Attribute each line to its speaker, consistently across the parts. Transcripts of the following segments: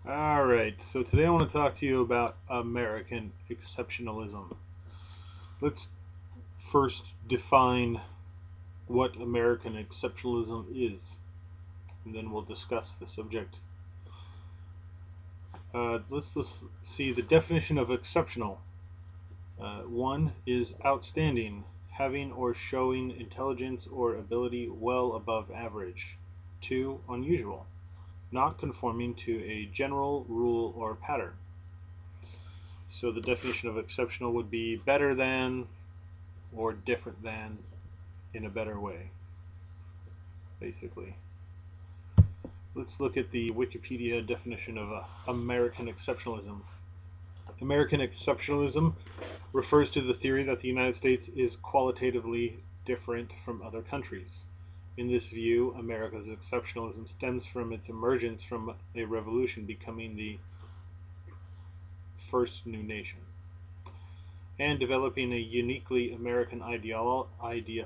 Speaker 1: Alright, so today I want to talk to you about American exceptionalism. Let's first define what American exceptionalism is, and then we'll discuss the subject. Let's see the definition of exceptional. One is outstanding, having or showing intelligence or ability well above average. Two, unusual, not conforming to a general rule or pattern. So the definition of exceptional would be better than or different than in a better way, basically. Let's look at the Wikipedia definition of American exceptionalism. American exceptionalism refers to the theory that the United States is qualitatively different from other countries. In this view, America's exceptionalism stems from its emergence from a revolution becoming the first new nation, and developing a uniquely American ideology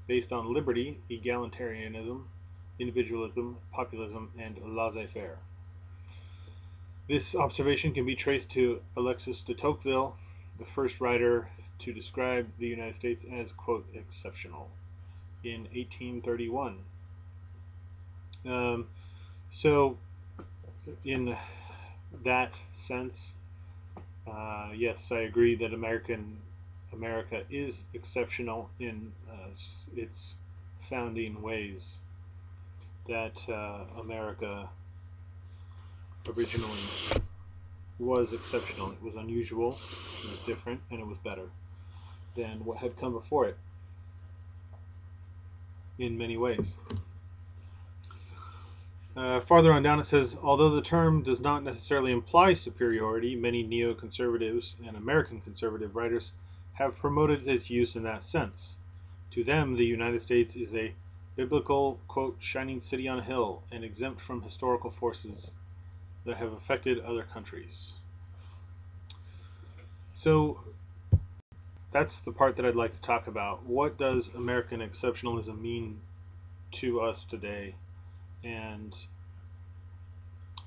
Speaker 1: based on liberty, egalitarianism, individualism, populism, and laissez faire. This observation can be traced to Alexis de Tocqueville, the first writer to describe the United States as, quote, exceptional, in 1831. Um, so, in that sense, yes, I agree that America is exceptional in its founding ways. That America originally was exceptional. It was unusual, it was different, and it was better than what had come before it in many ways. Farther on down, it says, although the term does not necessarily imply superiority, many neoconservatives and American conservative writers have promoted its use in that sense. To them, the United States is a biblical, quote, shining city on a hill and exempt from historical forces that have affected other countries. So that's the part that I'd like to talk about. What does American exceptionalism mean to us today? And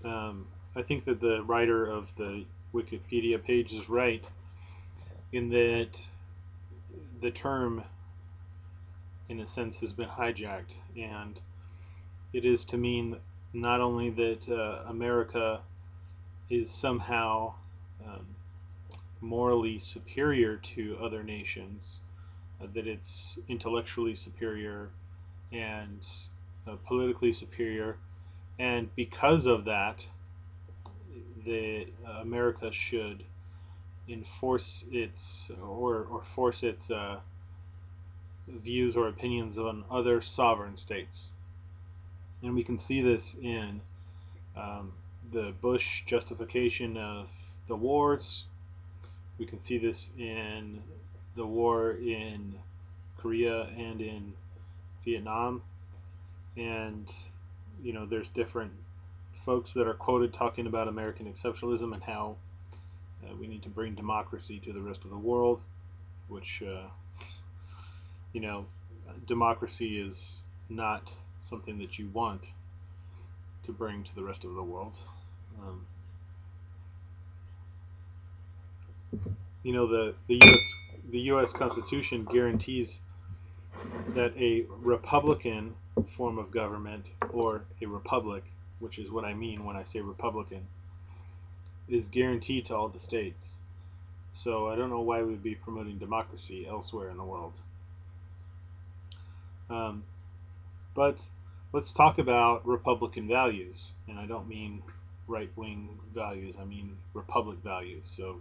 Speaker 1: I think that the writer of the Wikipedia page is right in that the term, in a sense, has been hijacked, and it is to mean not only that America is somehow um, morally superior to other nations, that it's intellectually superior and politically superior, and because of that, the America should enforce its or force its views or opinions on other sovereign states. And we can see this in um, the Bush justification of the wars. We can see this in the war in Korea and in Vietnam. And, there's different folks that are quoted talking about American exceptionalism and how we need to bring democracy to the rest of the world, which, you know, democracy is not something that you want to bring to the rest of the world. Um, the U.S. Constitution guarantees that a Republican form of government, or a republic, which is what I mean when I say Republican, is guaranteed to all the states. So I don't know why we would be promoting democracy elsewhere in the world. Um, but let's talk about Republican values, and I don't mean right-wing values. I mean Republic values. So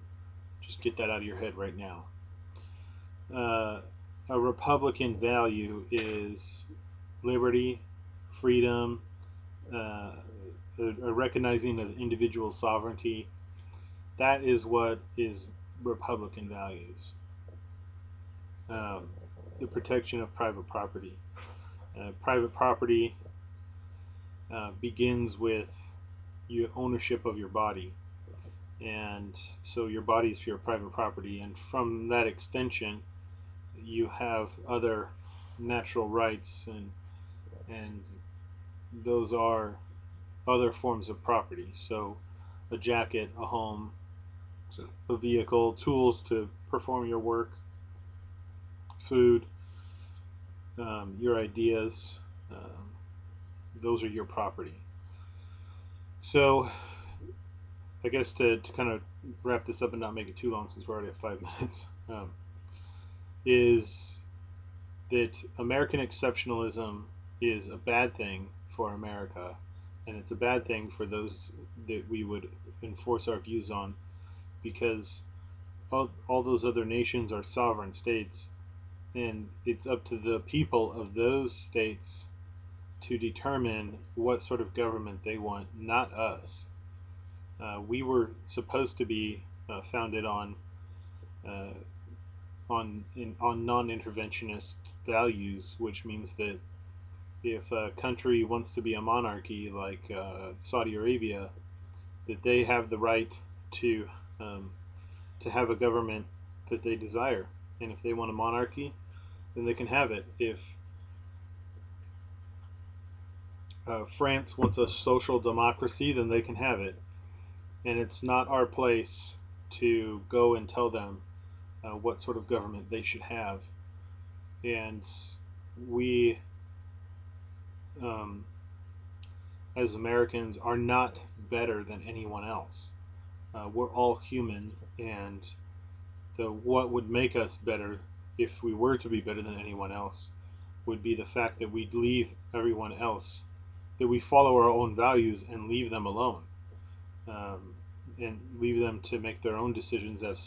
Speaker 1: just get that out of your head right now. Uh, a Republican value is liberty, freedom, uh, a recognizing of individual sovereignty. That is what is Republican values. Um, the protection of private property. Private property begins with your ownership of your body, and so your body is your private property, and from that extension, you have other natural rights, and those are other forms of property. So, a jacket, a home, a vehicle, tools to perform your work, food, your ideas. Um, those are your property. So, I guess to kind of wrap this up and not make it too long since we're already at 5 minutes, is that American exceptionalism is a bad thing for America, and it's a bad thing for those that we would enforce our views on, because all those other nations are sovereign states, and it's up to the people of those states to determine what sort of government they want, not us. We were supposed to be founded uh, on non-interventionist values, which means that if a country wants to be a monarchy like Saudi Arabia, that they have the right to um, to have a government that they desire, and if they want a monarchy, then they can have it. If France wants a social democracy, then they can have it, and it's not our place to go and tell them what sort of government they should have. And we, um, as Americans, are not better than anyone else. We're all human, and what would make us better, if we were to be better than anyone else, would be the fact that we'd leave everyone else, that we follow our own values and leave them alone, um, and leave them to make their own decisions as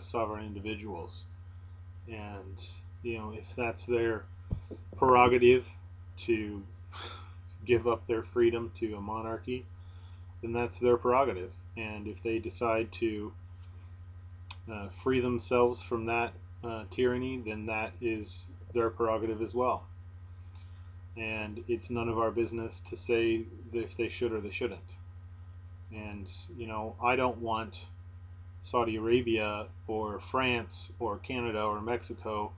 Speaker 1: sovereign individuals. And if that's their prerogative to give up their freedom to a monarchy, then that's their prerogative. And if they decide to free themselves from that tyranny, then that is their prerogative as well. And it's none of our business to say if they should or they shouldn't. And I don't want Saudi Arabia or France or Canada or Mexico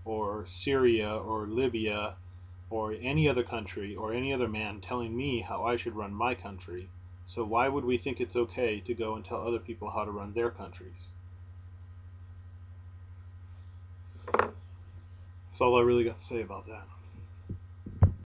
Speaker 1: or Syria or Libya or any other country or any other man telling me how I should run my country. So why would we think it's okay to go and tell other people how to run their countries? That's all I really got to say about that.